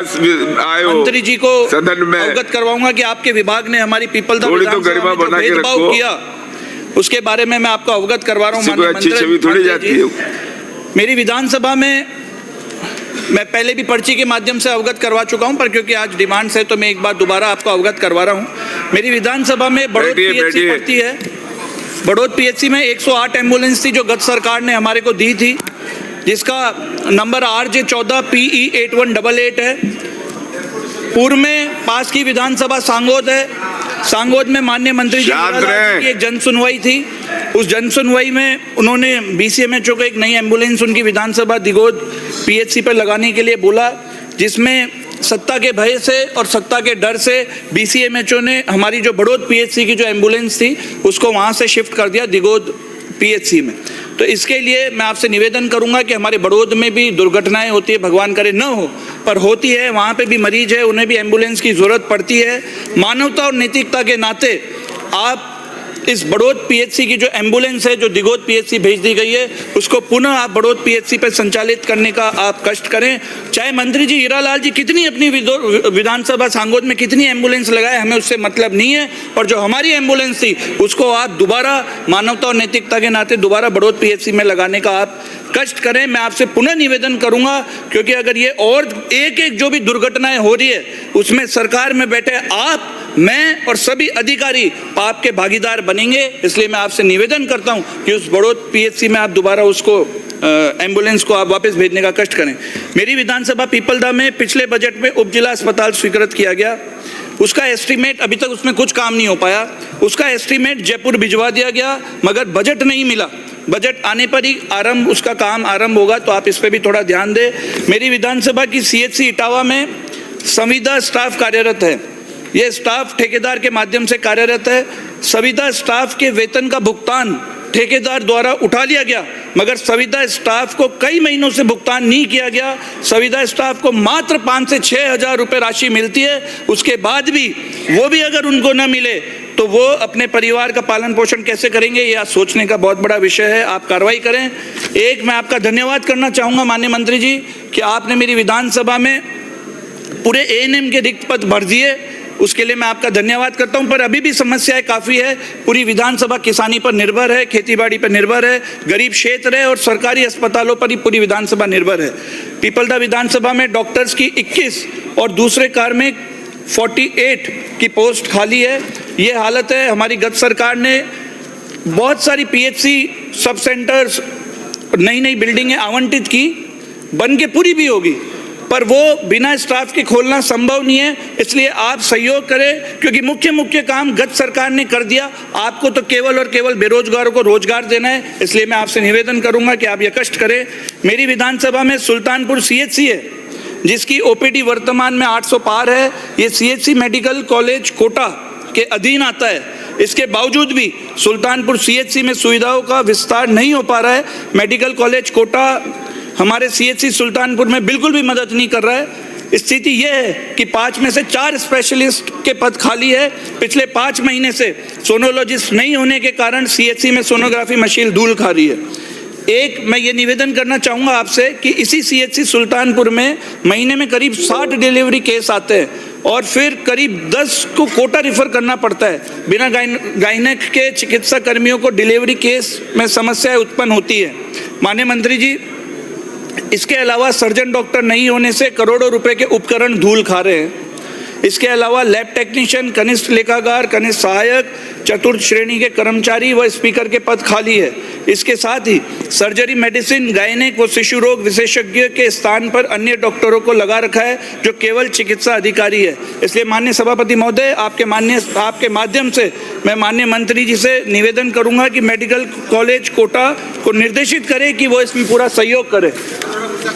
मंत्री जी को सदन में अवगत करवाऊंगा कि आपके विभाग ने हमारी पीपलदा विधानसभा में जो भेदभाव किया उसके बारे में मैं आपको अवगत करवा रहा हूँ। अच्छी छवि थोड़ी जाती है। मेरी विधानसभा में मैं पहले भी पर्ची के माध्यम से अवगत करवा चुका हूं, पर क्योंकि आज डिमांड है तो मैं एक बार दोबारा आपको अवगत करवा रहा हूं। मेरी विधानसभा में बड़ौद पीएचसी पड़ती है। बड़ौद पीएचसी में 108 एम्बुलेंस थी जो गत सरकार ने हमारे को दी थी, जिसका नंबर RJ14 PE 8188 है। पूर्व में पास की विधानसभा सांगोद है। सांगोद में माननीय मंत्री जी की एक जन सुनवाई थी। उस जन सुनवाई में उन्होंने BCMHO को एक नई एम्बुलेंस उनकी विधानसभा दिगोद PHC पर लगाने के लिए बोला, जिसमें सत्ता के भय से और सत्ता के डर से BCMHO ने हमारी जो बड़ौद PHC की जो एम्बुलेंस थी उसको वहाँ से शिफ्ट कर दिया दिगोद PHC में। तो इसके लिए मैं आपसे निवेदन करूंगा कि हमारे बड़ौद में भी दुर्घटनाएं होती है, भगवान करे न हो, पर होती है, वहाँ पे भी मरीज है, उन्हें भी एम्बुलेंस की ज़रूरत पड़ती है। मानवता और नैतिकता के नाते आप इस बड़ौद PHC की जो एम्बुलेंस है जो दिगोद PHC भेज दी गई है उसको पुनः आप बड़ौद PHC पर संचालित करने का आप कष्ट करें। चाहे मंत्री जी हीरालाल जी कितनी अपनी विधानसभा सांगोद में कितनी एम्बुलेंस लगाए, हमें उससे मतलब नहीं है, और जो हमारी एम्बुलेंस थी उसको आप दोबारा मानवता और नैतिकता के नाते दोबारा बड़ौद PHC में लगाने का आप कष्ट करें। मैं आपसे पुनः निवेदन करूंगा, क्योंकि अगर ये और एक जो भी दुर्घटनाएं हो रही है उसमें सरकार में बैठे आप, मैं और सभी अधिकारी पाप के भागीदार बनेंगे। इसलिए मैं आपसे निवेदन करता हूं कि उस बड़ौद PHC में आप दोबारा उसको एम्बुलेंस को आप वापस भेजने का कष्ट करें। मेरी विधानसभा पीपलदा में पिछले बजट में उप जिला अस्पताल स्वीकृत किया गया। उसका एस्टीमेट अभी तक उसमें कुछ काम नहीं हो पाया। उसका एस्टीमेट जयपुर भिजवा दिया गया, मगर बजट नहीं मिला। बजट आने पर ही उसका काम आरंभ होगा, तो आप इस पे भी थोड़ा ध्यान दें। मेरी विधानसभा की CHC इटावा में संविदा स्टाफ कार्यरत है। ये स्टाफ ठेकेदार के माध्यम से कार्यरत है। संविदा स्टाफ के वेतन का भुगतान ठेकेदार द्वारा उठा लिया गया, मगर संविदा स्टाफ को कई महीनों से भुगतान नहीं किया गया। संविदा स्टाफ को मात्र 5 से 6 हज़ार रुपये राशि मिलती है। उसके बाद भी वो भी अगर उनको न मिले तो वो अपने परिवार का पालन पोषण कैसे करेंगे, यह सोचने का बहुत बड़ा विषय है। आप कार्रवाई करें। एक मैं आपका धन्यवाद करना चाहूँगा माननीय मंत्री जी कि आपने मेरी विधानसभा में पूरे ANM के रिक्त पद भर दिए, उसके लिए मैं आपका धन्यवाद करता हूं। पर अभी भी समस्याएं काफ़ी है। पूरी विधानसभा किसानी पर निर्भर है, खेतीबाड़ी पर निर्भर है, गरीब क्षेत्र है और सरकारी अस्पतालों पर ही पूरी विधानसभा निर्भर है। पीपलदा विधानसभा में डॉक्टर्स की 21 और दूसरे कार्मिक 48 की पोस्ट खाली है। ये हालत है। हमारी गत सरकार ने बहुत सारी PHC सब सेंटर्स नई बिल्डिंगें आवंटित की, बन के पूरी भी होगी, पर वो बिना स्टाफ के खोलना संभव नहीं है। इसलिए आप सहयोग करें, क्योंकि मुख्य काम गत सरकार ने कर दिया। आपको तो केवल और केवल बेरोजगारों को रोजगार देना है। इसलिए मैं आपसे निवेदन करूंगा कि आप ये कष्ट करें। मेरी विधानसभा में सुल्तानपुर CHC है, जिसकी OPD वर्तमान में 800 पार है। ये CHC मेडिकल कॉलेज कोटा के अधीन आता है। इसके बावजूद भी सुल्तानपुर CHC में सुविधाओं का विस्तार नहीं हो पा रहा है। मेडिकल कॉलेज कोटा हमारे CHC सुल्तानपुर में बिल्कुल भी मदद नहीं कर रहा है। स्थिति यह है कि 5 में से 4 स्पेशलिस्ट के पद खाली है। पिछले 5 महीने से सोनोलॉजिस्ट नहीं होने के कारण CHC में सोनोग्राफी मशीन धूल खा रही है। एक मैं ये निवेदन करना चाहूँगा आपसे कि इसी CHC सुल्तानपुर में महीने में करीब 60 डिलीवरी केस आते हैं और फिर करीब 10 को कोटा रिफर करना पड़ता है। बिना गायनेक के चिकित्सा कर्मियों को डिलीवरी केस में समस्याएं उत्पन्न होती है। माननीय मंत्री जी, इसके अलावा सर्जन डॉक्टर नहीं होने से करोड़ों रुपए के उपकरण धूल खा रहे हैं। इसके अलावा लैब टेक्नीशियन, कनिष्ठ लेखाकार, कनिष्ठ सहायक, चतुर्थ श्रेणी के कर्मचारी व स्पीकर के पद खाली है। इसके साथ ही सर्जरी मेडिसिन, गायनेक व शिशु रोग विशेषज्ञ के स्थान पर अन्य डॉक्टरों को लगा रखा है जो केवल चिकित्सा अधिकारी है। इसलिए माननीय सभापति महोदय, आपके माध्यम से मैं माननीय मंत्री जी से निवेदन करूंगा कि मेडिकल कॉलेज कोटा को निर्देशित करें कि वो इसमें पूरा सहयोग करे।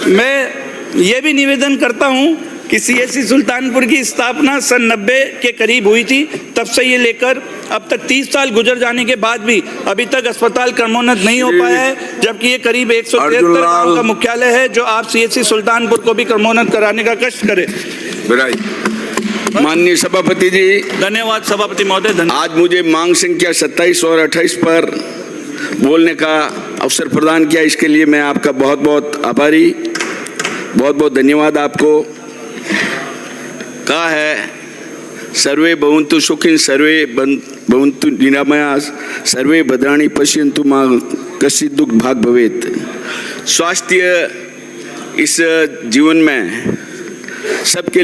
मैं ये भी निवेदन करता हूं कि CHC सुल्तानपुर की स्थापना सन 90 के करीब हुई थी। तब से ये लेकर अब तक 30 साल गुजर जाने के बाद भी अभी तक अस्पताल क्रमोन्नत नहीं हो पाया है, जबकि ये करीब 173 गाँव का मुख्यालय है, जो आप CHC सुल्तानपुर को भी क्रमोन्नत कराने का कष्ट करें। माननीय सभापति जी, धन्यवाद सभापति महोदय। आज मुझे मांग संख्या 27 और 28 पर बोलने का अवसर प्रदान किया, इसके लिए मैं आपका बहुत बहुत आभारी, बहुत बहुत धन्यवाद आपको। कहा है, सर्वे भवन्तु सुखिन सर्वे भवन्तु निरामयाः सर्वे भद्राणि पश्यन्तु मा कश्चित् दुःख भाग् भवेत्। स्वास्थ्य इस जीवन में सबके